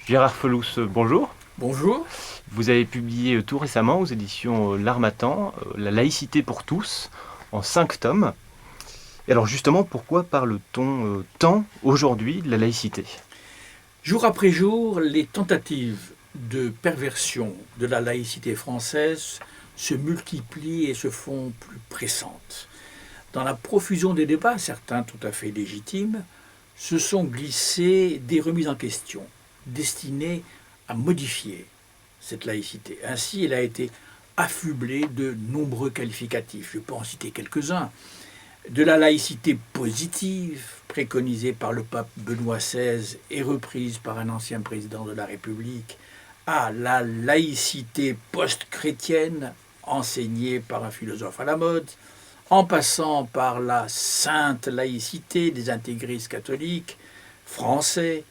Gérard Felous, bonjour. Bonjour. Vous avez publié tout récemment aux éditions L'Harmattan, La laïcité pour tous, en 5 tomes. Et alors justement, pourquoi parle-t-on tant aujourd'hui de la laïcité? Jour après jour, les tentatives de perversion de la laïcité française se multiplient et se font plus pressantes. Dans la profusion des débats, certains tout à fait légitimes, se sont glissées des remises en question destinées à modifier cette laïcité. Ainsi, elle a été affublée de nombreux qualificatifs. Je peux en citer quelques-uns. De la laïcité positive, préconisée par le pape Benoît XVI et reprise par un ancien président de la République, à la laïcité post-chrétienne, enseignée par un philosophe à la mode, en passant par la sainte laïcité des intégristes catholiques français,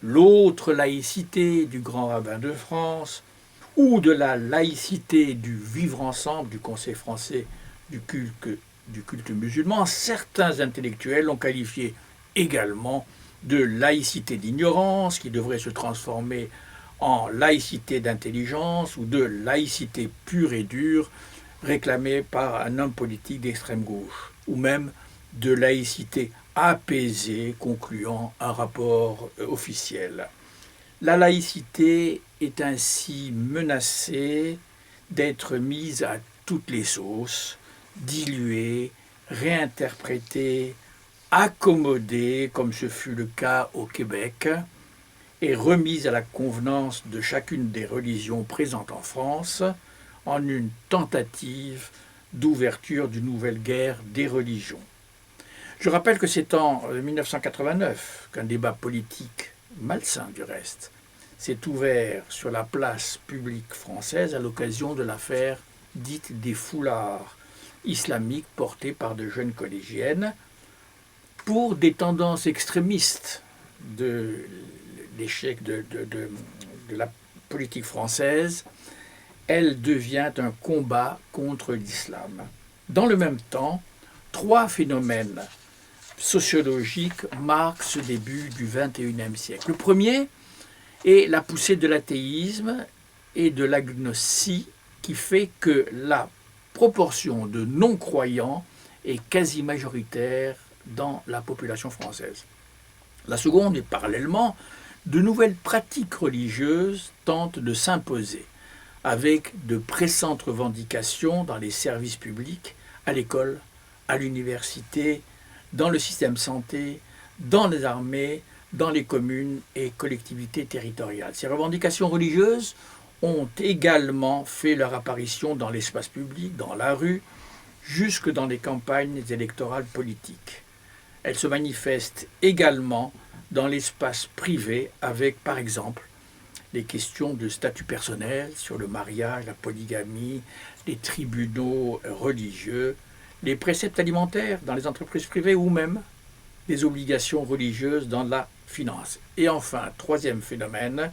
l'autre laïcité du grand rabbin de France, ou de la laïcité du vivre ensemble du Conseil français du culte musulman. Certains intellectuels l'ont qualifié également de laïcité d'ignorance, qui devrait se transformer en laïcité d'intelligence, ou de laïcité pure et dure, réclamée par un homme politique d'extrême gauche, ou même de laïcité apaisée, concluant un rapport officiel. La laïcité est ainsi menacée d'être mise à toutes les sauces, diluée, réinterprétée, accommodée, comme ce fut le cas au Québec, et remise à la convenance de chacune des religions présentes en France, en une tentative d'ouverture d'une nouvelle guerre des religions. Je rappelle que c'est en 1989 qu'un débat politique, malsain du reste, s'est ouvert sur la place publique française à l'occasion de l'affaire dite des foulards islamiques portés par de jeunes collégiennes pour des tendances extrémistes de l'échec de la politique française. Elle devient un combat contre l'islam. Dans le même temps, 3 phénomènes sociologiques marquent ce début du XXIe siècle. Le premier est la poussée de l'athéisme et de l'agnosie qui fait que la proportion de non-croyants est quasi majoritaire dans la population française. La seconde est parallèlement, de nouvelles pratiques religieuses tentent de s'imposer avec de pressantes revendications dans les services publics, à l'école, à l'université, dans le système santé, dans les armées, dans les communes et collectivités territoriales. Ces revendications religieuses ont également fait leur apparition dans l'espace public, dans la rue, jusque dans les campagnes électorales politiques. Elles se manifestent également dans l'espace privé avec, par exemple, les questions de statut personnel sur le mariage, la polygamie, les tribunaux religieux, les préceptes alimentaires dans les entreprises privées ou même les obligations religieuses dans la finance. Et enfin, troisième phénomène,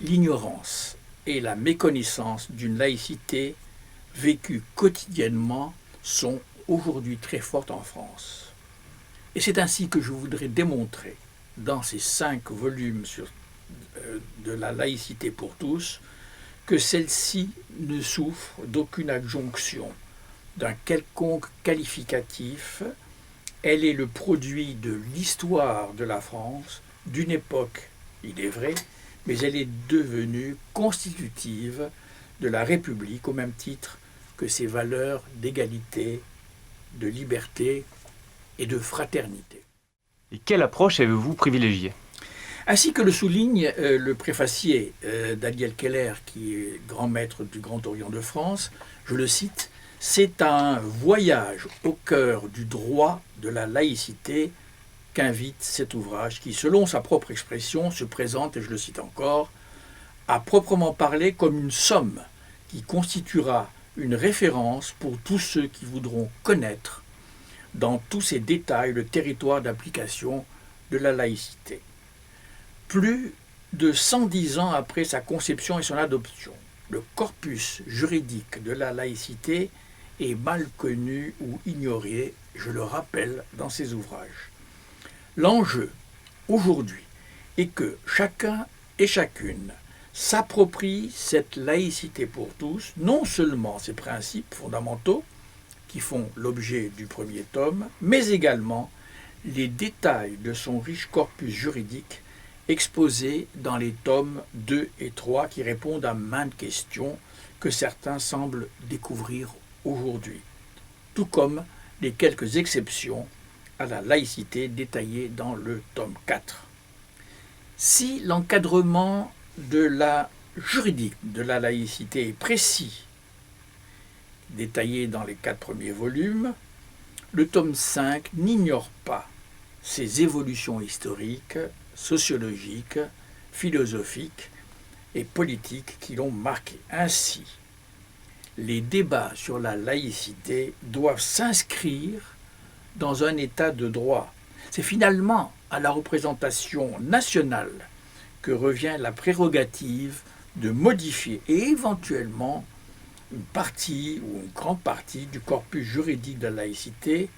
l'ignorance et la méconnaissance d'une laïcité vécue quotidiennement sont aujourd'hui très fortes en France. Et c'est ainsi que je voudrais démontrer dans ces 5 volumes de la laïcité pour tous que celle-ci ne souffre d'aucune adjonction, d'un quelconque qualificatif. Elle est le produit de l'histoire de la France, d'une époque, il est vrai, mais elle est devenue constitutive de la République au même titre que ses valeurs d'égalité, de liberté et de fraternité. Et quelle approche avez-vous privilégiée? Ainsi que le souligne le préfacier Daniel Keller, qui est grand maître du Grand Orient de France, je le cite, « C'est un voyage au cœur du droit de la laïcité qu'invite cet ouvrage qui, selon sa propre expression, se présente, et je le cite encore, à proprement parler comme une somme qui constituera une référence pour tous ceux qui voudront connaître dans tous ses détails le territoire d'application de la laïcité. » Plus de 110 ans après sa conception et son adoption, le corpus juridique de la laïcité est mal connu ou ignoré, je le rappelle, dans ses ouvrages. L'enjeu, aujourd'hui, et que chacun et chacune s'approprie cette laïcité pour tous, non seulement ses principes fondamentaux, qui font l'objet du premier tome, mais également les détails de son riche corpus juridique exposés dans les tomes 2 et 3 qui répondent à maintes questions que certains semblent découvrir aujourd'hui, tout comme les quelques exceptions à la laïcité détaillées dans le tome 4. Si l'encadrement de la juridique de la laïcité est précis, détaillé dans les 4 premiers volumes, le tome 5 n'ignore pas ces évolutions historiques, sociologiques, philosophiques et politiques qui l'ont marqué. Ainsi, les débats sur la laïcité doivent s'inscrire dans un état de droit. C'est finalement à la représentation nationale que revient la prérogative de modifier et éventuellement une partie ou une grande partie du corpus juridique de la laïcité.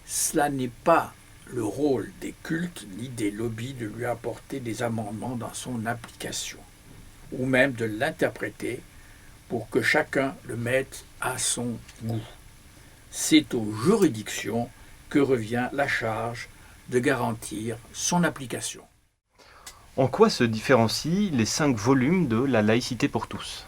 Cela n'est pas le rôle des cultes ni des lobbies de lui apporter des amendements dans son application, ou même de l'interpréter pour que chacun le mette à son goût. C'est aux juridictions que revient la charge de garantir son application. En quoi se différencient les 5 volumes de la laïcité pour tous?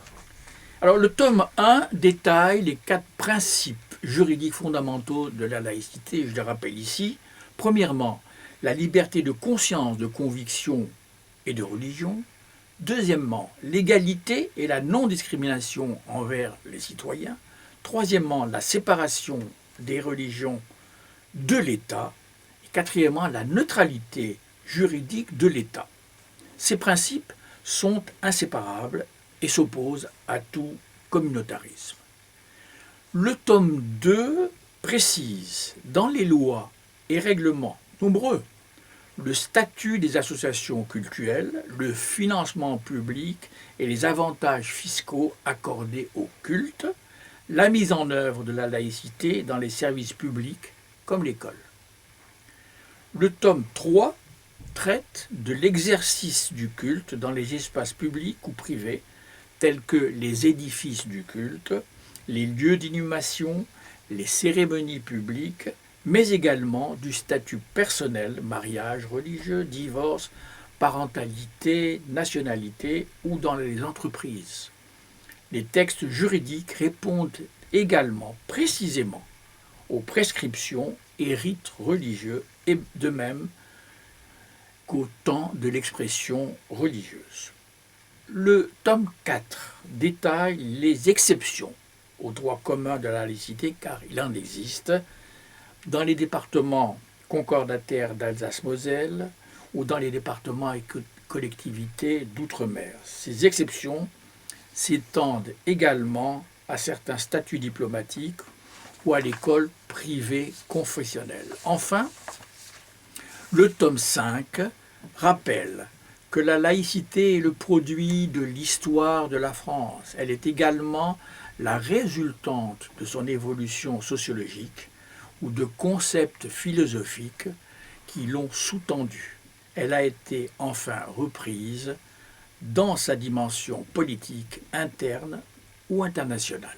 Alors le tome 1 détaille les 4 principes juridiques fondamentaux de la laïcité, je les rappelle ici. Premièrement, la liberté de conscience, de conviction et de religion. Deuxièmement, l'égalité et la non-discrimination envers les citoyens. Troisièmement, la séparation des religions de l'État. Et quatrièmement, la neutralité juridique de l'État. Ces principes sont inséparables et s'opposent à tout communautarisme. Le tome 2 précise dans les lois et règlements nombreux le statut des associations cultuelles, le financement public et les avantages fiscaux accordés aux cultes, la mise en œuvre de la laïcité dans les services publics comme l'école. Le tome 3 traite de l'exercice du culte dans les espaces publics ou privés, tels que les édifices du culte, les lieux d'inhumation, les cérémonies publiques, mais également du statut personnel, mariage religieux, divorce, parentalité, nationalité ou dans les entreprises. Les textes juridiques répondent également précisément aux prescriptions et rites religieux et de même qu'au temps de l'expression religieuse. Le tome 4 détaille les exceptions au droit commun de la laïcité, car il en existe, dans les départements concordataires d'Alsace-Moselle ou dans les départements et collectivités d'outre-mer. Ces exceptions s'étendent également à certains statuts diplomatiques ou à l'école privée confessionnelle. Enfin, le tome 5 rappelle que la laïcité est le produit de l'histoire de la France. Elle est également la résultante de son évolution sociologique ou de concepts philosophiques qui l'ont sous-tendue. Elle a été enfin reprise dans sa dimension politique interne ou internationale.